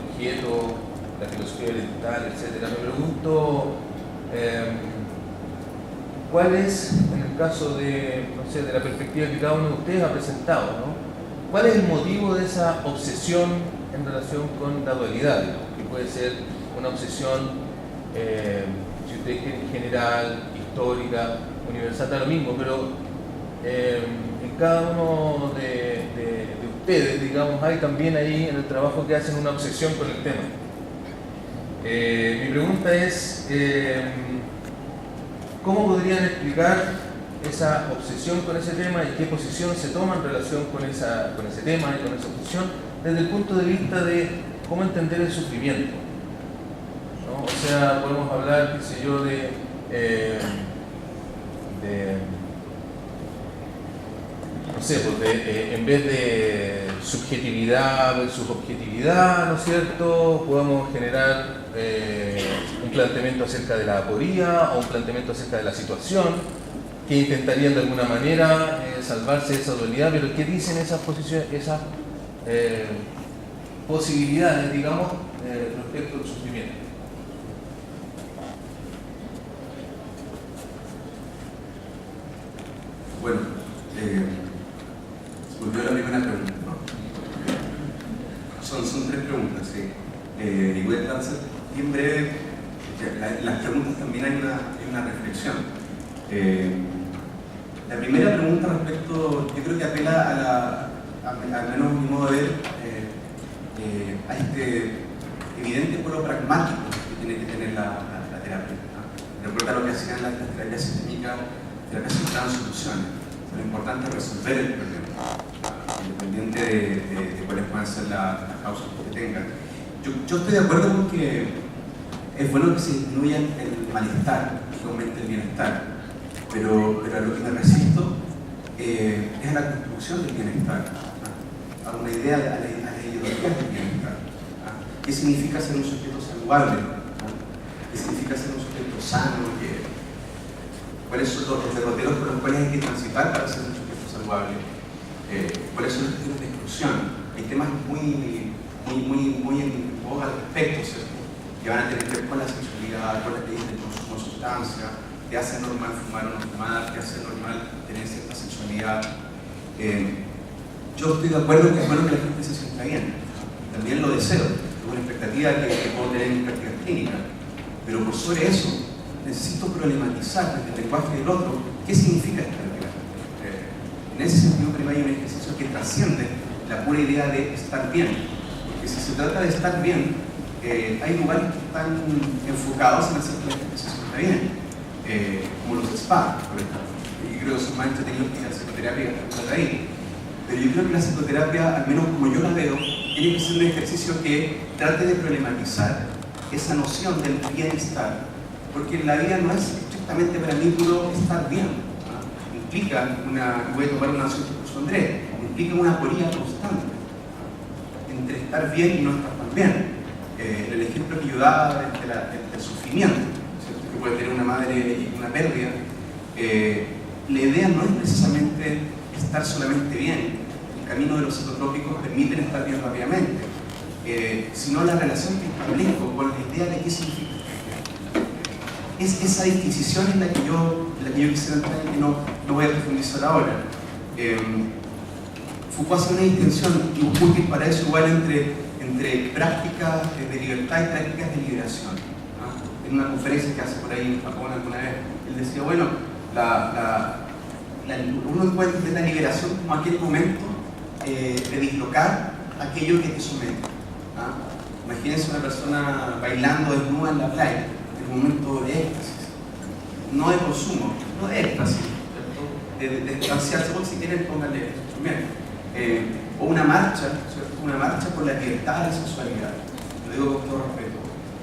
objeto, la filosofía oriental, etc. Me pregunto, ¿cuál es, en el caso de, no sé, de la perspectiva que cada uno de ustedes ha presentado, ¿no? ¿Cuál es el motivo de esa obsesión en relación con la dualidad, ¿no? Que puede ser una obsesión, si ustedes quieren, general, histórica, universal, da lo mismo, pero en cada uno de ustedes, digamos, hay también ahí en el trabajo que hacen una obsesión con el tema. Mi pregunta es, ¿cómo podrían explicar esa obsesión con ese tema y qué posición se toma en relación con ese tema y con esa obsesión desde el punto de vista de cómo entender el sufrimiento, ¿no? O sea, podemos hablar, qué sé yo, no sé, pues en vez de subjetividad versus objetividad, ¿no es cierto?, podemos generar un planteamiento acerca de la aporía o un planteamiento acerca de la situación que intentarían de alguna manera salvarse de esa dualidad, pero ¿qué dicen esas posiciones, esas posibilidades, digamos, respecto al sufrimiento? Bueno, volvió la primera pregunta, ¿no? Son tres preguntas, sí. Y voy a tratar bien breve. Las preguntas también hay una reflexión. La primera pregunta respecto, yo creo que apela al menos mi modo de ver, a este evidente polo pragmático que tiene que tener la terapia, ¿no? Recuerda lo que hacían las terapias sistémicas, terapias centradas en soluciones. Lo importante es resolver el problema, independiente de cuáles puedan ser las causas que tengan. Yo estoy de acuerdo con que es bueno que se disminuya el malestar, que aumente el bienestar. Pero a lo que me resisto es a la construcción del bienestar, ¿no? A una idea, a la ideología del bienestar, ¿no? ¿Qué significa ser un sujeto saludable? ¿No? ¿Qué significa ser un sujeto sano? ¿Cuáles son los derroteros por los cuales hay que transitar para ser un sujeto saludable? ¿Cuáles son los criterios de exclusión? Hay temas muy en boga al respecto, ¿cierto?, que van a tener que ver con la sexualidad, con las leyes del consumo de sustancias, te hace normal fumar o no fumar, te hace normal tener cierta sexualidad. Yo estoy de acuerdo que es bueno que la gente se sienta bien. También lo deseo, es una expectativa que puedo tener en mi práctica clínica. Pero por sobre eso, necesito problematizar desde el lenguaje del otro qué significa estar bien. En ese sentido, creo que hay un ejercicio que trasciende la pura idea de estar bien. Porque si se trata de estar bien, hay lugares que están enfocados en hacer que la gente se sienta bien. Como los spa, por ejemplo. Y creo que son más entretenidos que la psicoterapia que está ahí. Pero yo creo que la psicoterapia, al menos como yo la veo, tiene que ser un ejercicio que trate de problematizar esa noción del bienestar, porque la vida no es estrictamente para mí puro estar bien, ¿no? Implica voy a tomar una noción que puso Andrés, implica una aporía constante, ¿no?, entre estar bien y no estar tan bien. El ejemplo que yo daba del sufrimiento, que puede tener una madre y una pérdida, la idea no es precisamente estar solamente bien. El camino de los psicotrópicos permiten estar bien rápidamente, sino la relación que establezco con la idea de qué significa. Es esa distinción en la que yo quisiera entrar y que no voy a profundizar ahora. Foucault hace una distinción útil para eso igual entre prácticas de libertad y prácticas de liberación. En una conferencia que hace por ahí en Japón alguna vez, él decía, bueno, uno encuentra la liberación como aquel momento de dislocar aquello que te somete. Imagínense una persona bailando desnuda en la playa, en un momento de éxtasis, no de consumo, no de éxtasis, de distanciarse, si quieren pónganle esto también. O una marcha, ¿cierto?, una marcha por la libertad de la sexualidad, lo digo con todo respeto.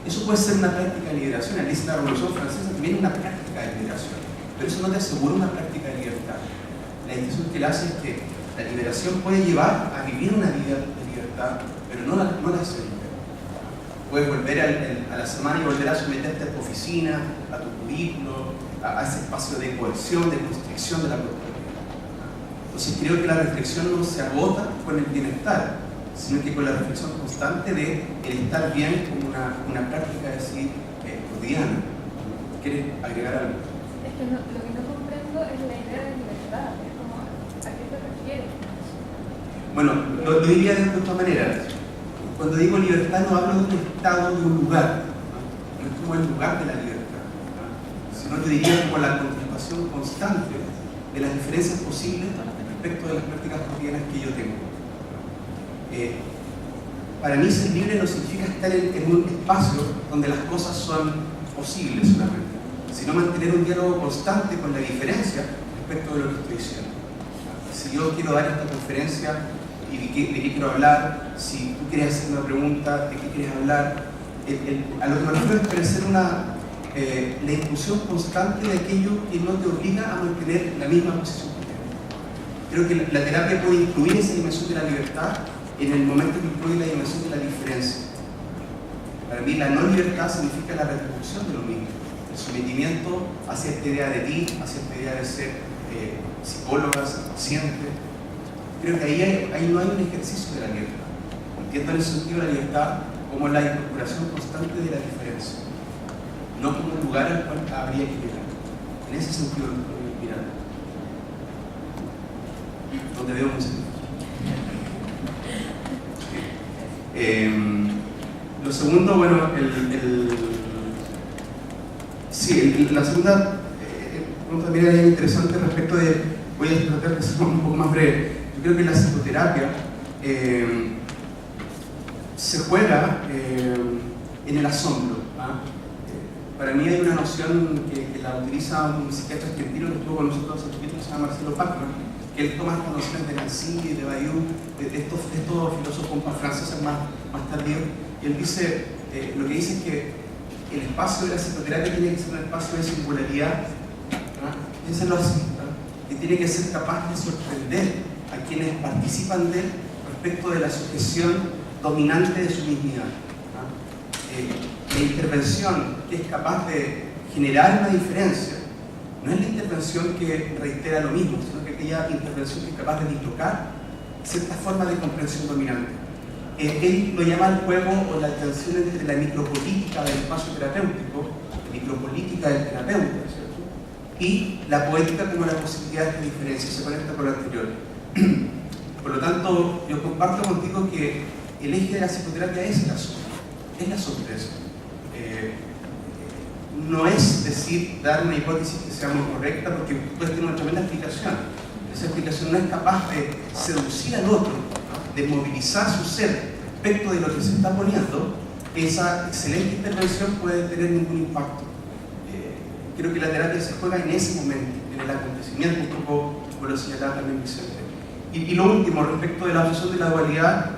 Eso puede ser una práctica de liberación. Al inicio de la Revolución Francesa también es una práctica de liberación, pero eso no te asegura una práctica de libertad. La intención que él hace es que la liberación puede llevar a vivir una vida de libertad, pero no la hace libre. Puedes volver a la semana y volver a someterte a tu oficina, a tu currículo, a ese espacio de coerción, de constricción de la propia vida. Entonces creo que la reflexión no se agota con el bienestar, sino que con la reflexión constante de el estar bien como una práctica así cotidiana. ¿Quieres agregar algo? Es que lo que no comprendo es la idea de libertad, es como, ¿a qué te refieres? Bueno, lo diría de otra manera. Cuando digo libertad no hablo de un estado, de un lugar, no es como el lugar de la libertad, sino que diría como la contemplación constante de las diferencias posibles respecto de las prácticas cotidianas que yo tengo. Para mí ser libre no significa estar en un espacio donde las cosas son posibles solamente, sino mantener un diálogo constante con la diferencia respecto de lo que estoy diciendo. Si yo quiero dar esta conferencia y de qué quiero hablar, si tú quieres hacer una pregunta, de qué quieres hablar, a lo que me refiero es parecer la inclusión constante de aquello que no te obliga a mantener la misma posición que tienes. Creo que la terapia puede incluir esa dimensión de la libertad en el momento que incluye la dimensión de la diferencia. Para mí la no libertad significa la retribución de lo mismo, el sometimiento hacia esta idea de ti, hacia esta idea de ser psicóloga, ser paciente. Creo que ahí no hay un ejercicio de la libertad. Entiendo en el sentido de la libertad como la incorporación constante de la diferencia, no como un lugar al cual habría que llegar. En ese sentido lo estoy mirando. Donde veo un sentido. Lo segundo, bueno, la segunda pregunta también era interesante respecto de, voy a tratar de ser un poco más breve. Yo creo que la psicoterapia se juega en el asombro. Para mí hay una noción que la utiliza un psiquiatra argentino que estuvo con nosotros hace poquito, se llama Marcelo Pachman, que él toma estas nociones de Nancy, de Bayou, de estos filósofos franceses más tardíos, y él dice, lo que dice es que el espacio de la psicoterapia tiene que ser un espacio de singularidad, piénselo así, que tiene que ser capaz de sorprender a quienes participan de él respecto de la sujeción dominante de su mismidad. La intervención que es capaz de generar una diferencia no es la intervención que reitera lo mismo, sino que aquella intervención que es capaz de dislocar cierta forma de comprensión dominante. Él lo llama el juego o la tensión entre la micropolítica del espacio terapéutico, la micropolítica del terapeuta, ¿cierto? Y la poética como la posibilidad de diferencia, se conecta con lo anterior. Por lo tanto, yo comparto contigo que el eje de la psicoterapia es el asombro, es la sorpresa. No es decir, dar una hipótesis que sea muy correcta, porque puede tener una tremenda explicación. Esa explicación no es capaz de seducir al otro, ¿no? De movilizar su ser respecto de lo que se está poniendo. Esa excelente intervención puede tener ningún impacto. Creo que la terapia se juega en ese momento, en el acontecimiento, un poco como lo señalaba también Vicente. Y lo último, respecto de la obsesión de la dualidad,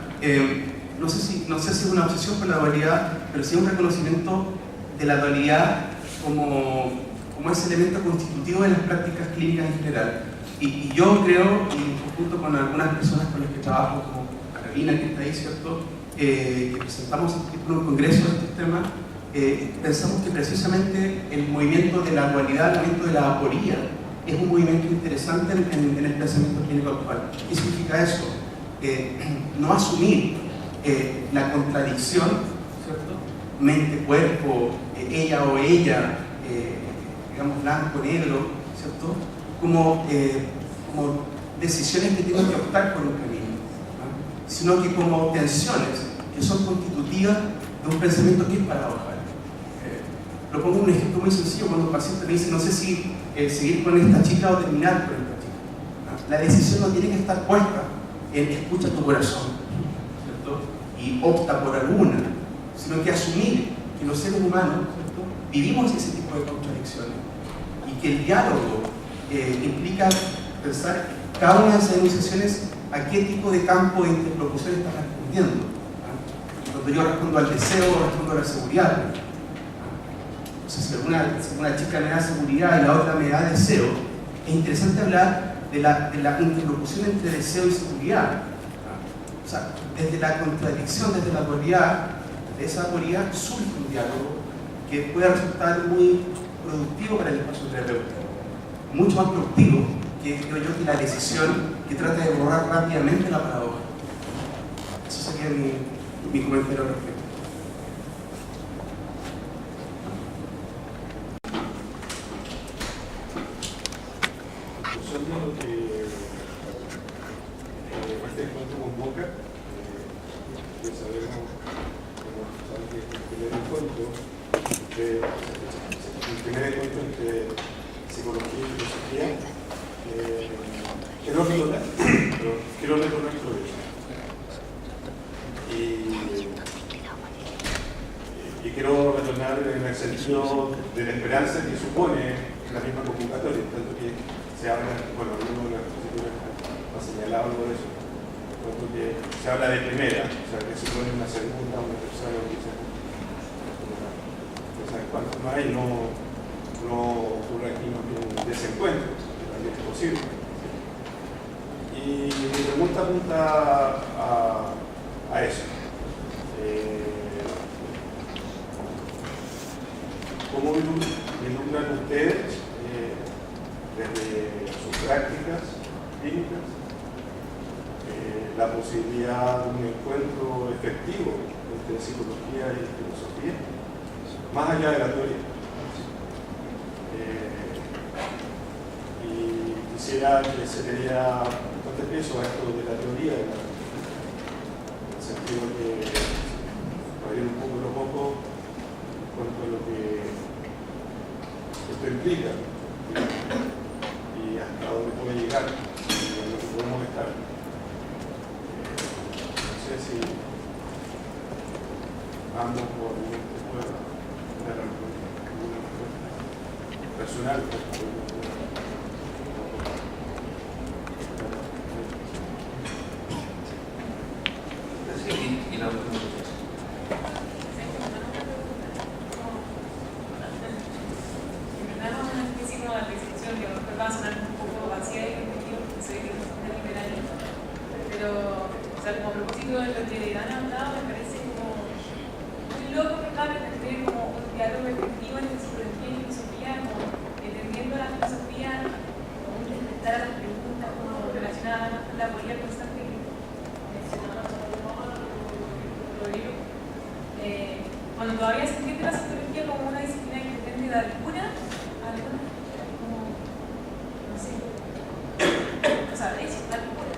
no sé si es una obsesión por la dualidad, pero sí un reconocimiento de la dualidad como ese elemento constitutivo de las prácticas clínicas en general. Y yo creo, y junto con algunas personas con las que trabajo, como Carolina, que está ahí, ¿cierto?, que presentamos en un congreso de estos temas, pensamos que precisamente el movimiento de la dualidad, el movimiento de la aporía, es un movimiento interesante en el pensamiento clínico actual. ¿Qué significa eso? No asumir la contradicción, ¿cierto?, mente-cuerpo, ella o ella, digamos blanco-negro, ¿cierto?, como decisiones que tienen que optar por un camino, ¿no? Sino que como tensiones que son constitutivas de un pensamiento que es paradojal. Lo pongo un ejemplo muy sencillo: cuando un paciente me dice, no sé si seguir con esta chica o terminar con esta chica, ¿no? La decisión no tiene que estar puesta en escucha tu corazón, ¿cierto?, y opta por alguna, sino que asumir que los seres humanos, ¿cierto?, vivimos ese tipo de contradicciones y que el diálogo implica pensar cada una de esas enunciaciones a qué tipo de campo de interlocución está respondiendo, ¿no? Cuando yo respondo al deseo o respondo a la seguridad, ¿no? Entonces, si una chica me da seguridad y la otra me da deseo, es interesante hablar de la interlocución entre deseo y seguridad, ¿no? O sea, desde la contradicción, desde la dualidad, de esa dualidad surge un diálogo que puede resultar muy productivo para el espacio terapéutico, mucho más productivo que, creo yo, que la decisión que trata de borrar rápidamente la paradoja. Eso sería sería mi comentario al respecto. Usando lo que este encuentro convoca, que sabemos, como saben que es el primer encuentro entre psicología y filosofía, quiero recordar progreso. Y quiero retornar en el sentido de la esperanza que supone la misma convocatoria, tanto que se habla, bueno, alguno de las exposiciones ha señalado algo de eso, tanto que se habla de primera, o sea, que se pone una segunda, una tercera, o quizás cuanto más hay, no ocurre aquí más bien un desencuentro, que también es posible. Y mi pregunta apunta a eso. ¿Cómo vislumbran ustedes desde sus prácticas clínicas la posibilidad de un encuentro efectivo entre psicología y filosofía, más allá de la teoría? Y quisiera que se le diera bastante peso a esto de la teoría, en el sentido que abrir un poco los ojos en cuanto a lo que esto implica y hasta dónde puede llegar y en lo que podemos estar. No sé si ambos por algún tipo de alguna respuesta personal. Cuando todavía se entiende la psicología como una disciplina que depende de alguna, como, no sé, o sea, de eso, tal cual.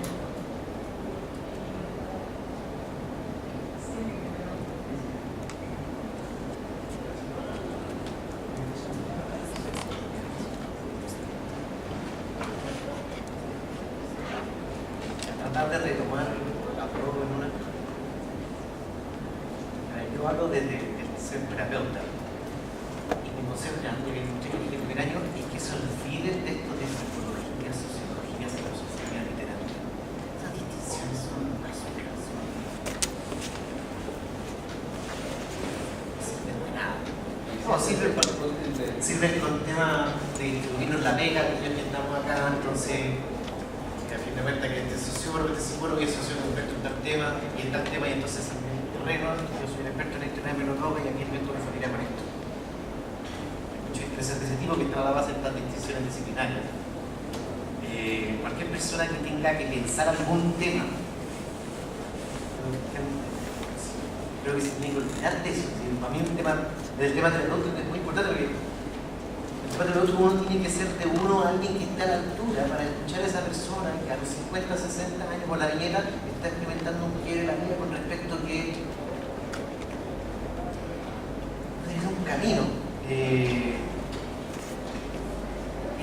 Tratar de retomar la prueba en una. Yo hablo desde ser terapeuta y mi concepto de el primer año es que se olviden de esto de psicología, sociología, filosofía, literatura. Esas distinciones son básicas, no sirven de nada. No, sirven con temas de distribuirnos la pega, que ya estamos acá, entonces a fin de cuentas que este sociólogo, y el sociólogo experto en tal tema, y en tal tema, y entonces en mi terreno, yo soy un experto en esto, y me lo toca, y aquí invento una familia con esto. Muchas intereses de ese tipo que están a la base de estas distinciones disciplinarias. Cualquier persona que tenga que pensar algún tema, creo que se tiene que olvidar de eso. Para mí el tema del terapeuta es muy importante porque el terapeuta uno tiene que ser de uno alguien que esté a la altura para escuchar a esa persona que a los 50, 60 años por la viñeta está experimentando un quiebre de la vida con respecto a que es un camino en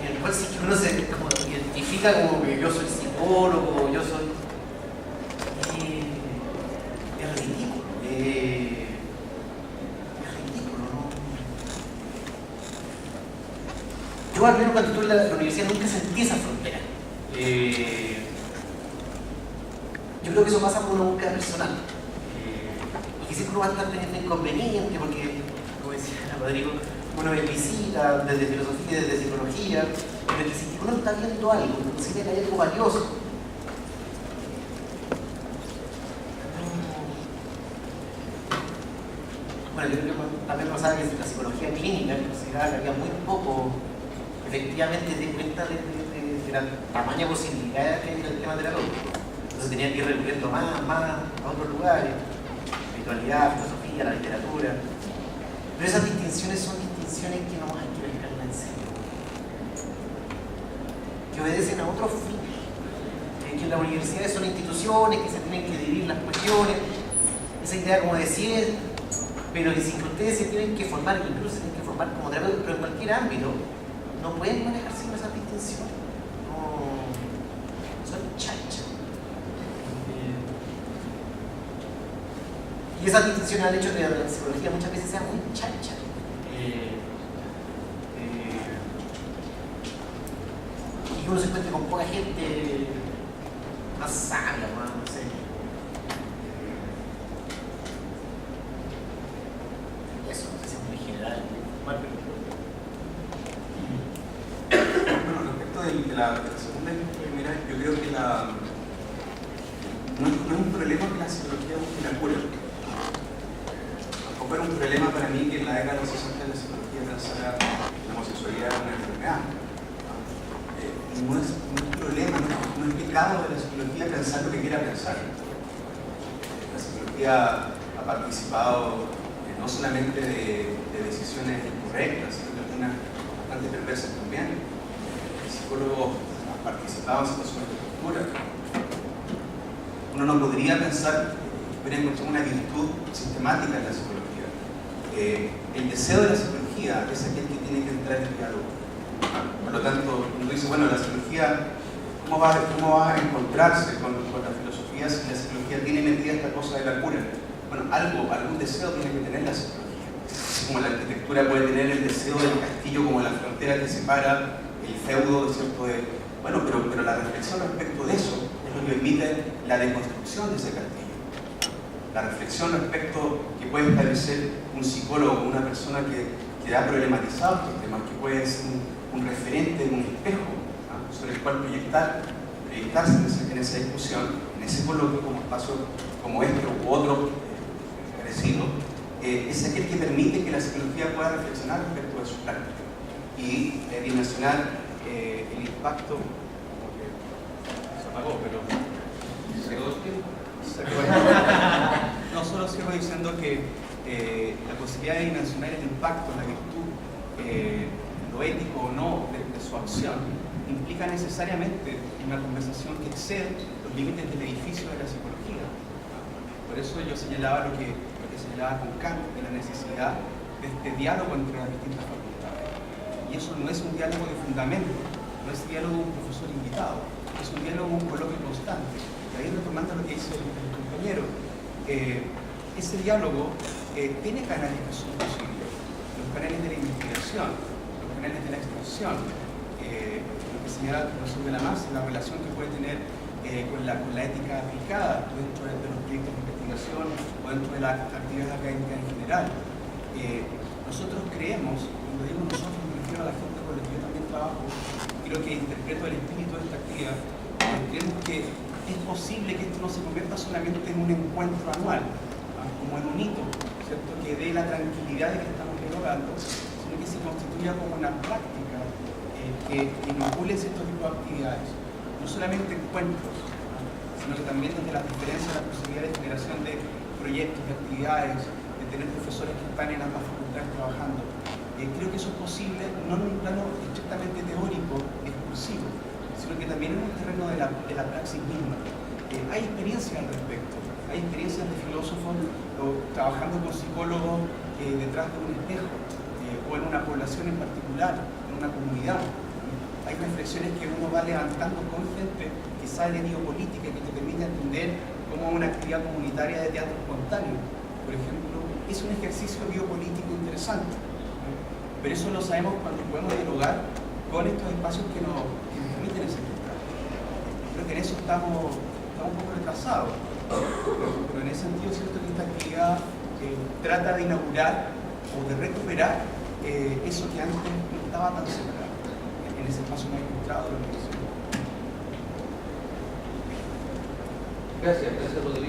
el cual si uno se identifica como que yo soy psicólogo, yo soy es ridículo. Yo al menos cuando estuve en la universidad nunca sentí esa frontera. Yo creo que eso pasa por una búsqueda personal. Y que siempre uno va a estar teniendo inconveniente porque, como decía Rodrigo, uno ve visitas desde filosofía, desde psicología, pero que si uno está viendo algo, inclusive que hay algo valioso, bueno, yo creo que también pasaba que la psicología clínica consideraba que había muy poco efectivamente de cuenta de la tamaña posibilidad que hay del tema terapéutico. Entonces tenía que ir recurriendo más a otros lugares, espiritualidad, filosofía, la literatura. Pero esas distinciones son distinciones que no hay que pescarlas en serio, que obedecen a otros fines, que las universidades son instituciones, que se tienen que dividir las cuestiones, esa idea como de ciencia, pero que si ustedes se tienen que formar, incluso se tienen que formar como terapeutas, pero en cualquier ámbito, no pueden manejar sin esas distinciones. No, son chanchas. Y esas distinciones han hecho que la psicología muchas veces sea muy chancha. Y uno se encuentra con poca gente más sabia, no sé. Eso, no sé si es muy general. Bueno, respecto de la segunda y primera, yo creo que no es un problema que la psicología busque la cura. Tampoco era un problema para mí que en la década de los 60 la psicología pensara que la homosexualidad era una enfermedad. No es problema, no es pecado de la psicología pensar lo que quiera pensar. La psicología ha participado no solamente de decisiones incorrectas, sino de algunas bastante perversas también. El psicólogo ha participado en situaciones de tortura. Uno no podría pensar que hubiera encontrado una virtud sistemática en la psicología. El deseo de la psicología es aquel que tiene que entrar en diálogo. Por lo tanto, uno dice, bueno, la psicología, ¿cómo va a encontrarse con la filosofía si la psicología tiene metida esta cosa de la cura? Bueno, algún deseo tiene que tener la psicología. Así como la arquitectura puede tener el deseo del castillo como la frontera que separa el feudo, ¿cierto? Bueno, pero la reflexión respecto de eso es lo que permite la deconstrucción de ese castillo. La reflexión respecto que puede establecer un psicólogo, una persona que ha problematizado estos temas, que puede ser un referente, un espejo, ¿no? Sobre el cual proyectarse en esa discusión, en ese coloquio como espacio como este u otro parecido, es aquel que permite que la psicología pueda reflexionar respecto de su práctica y dimensionar el impacto. Se apagó, pero se quedó el tiempo. No, solo cierro diciendo que la posibilidad de dimensionar el impacto, la virtud, lo ético o no de su acción, implica necesariamente una conversación que excede los límites del edificio de la psicología. Por eso yo señalaba lo que señalaba con Kant, de la necesidad de este diálogo entre las distintas facultades. Y eso no es un diálogo de fundamento, no es diálogo de un profesor invitado, es un diálogo de un coloquio constante. Y ahí retomando lo que dice el compañero, ese diálogo tiene canales que son posibles, los canales de la investigación, los canales de la extensión, lo que señala el profesor de la Mas, la relación que puede tener con la ética aplicada dentro de los proyectos de investigación o dentro de las actividades académicas en general. Nosotros creemos, cuando digo nosotros me refiero a la gente con la que yo también trabajo, creo que interpreto el espíritu de esta actividad, creemos que es posible que esto no se convierta solamente en un encuentro anual, como en un hito, ¿cierto? Que dé la tranquilidad de que estamos dialogando, sino que se constituya como una práctica que inocule ciertos tipos de actividades, no solamente encuentros, sino que también desde la diferencia, la posibilidad de generación de proyectos, de actividades, de tener profesores que están en ambas facultades trabajando. Creo que eso es posible, no en un plano estrictamente teórico, exclusivo, sino que también en un terreno de la praxis misma. Hay experiencias al respecto, hay experiencias de filósofos trabajando con psicólogos detrás de un espejo, o en una población en particular, en una comunidad. Hay reflexiones que uno va levantando con gente que sabe de biopolítica y que te permite entender cómo una actividad comunitaria de teatro espontáneo, por ejemplo, es un ejercicio biopolítico interesante. Pero eso lo sabemos cuando podemos dialogar con estos espacios que nos permiten ese encuentro. Creo que en eso estamos un poco retrasados, pero en ese sentido es cierto que esta actividad trata de inaugurar o de recuperar eso que antes no estaba tan cerca en ese espacio más encontrado de la universidad. Gracias, Rodrigo.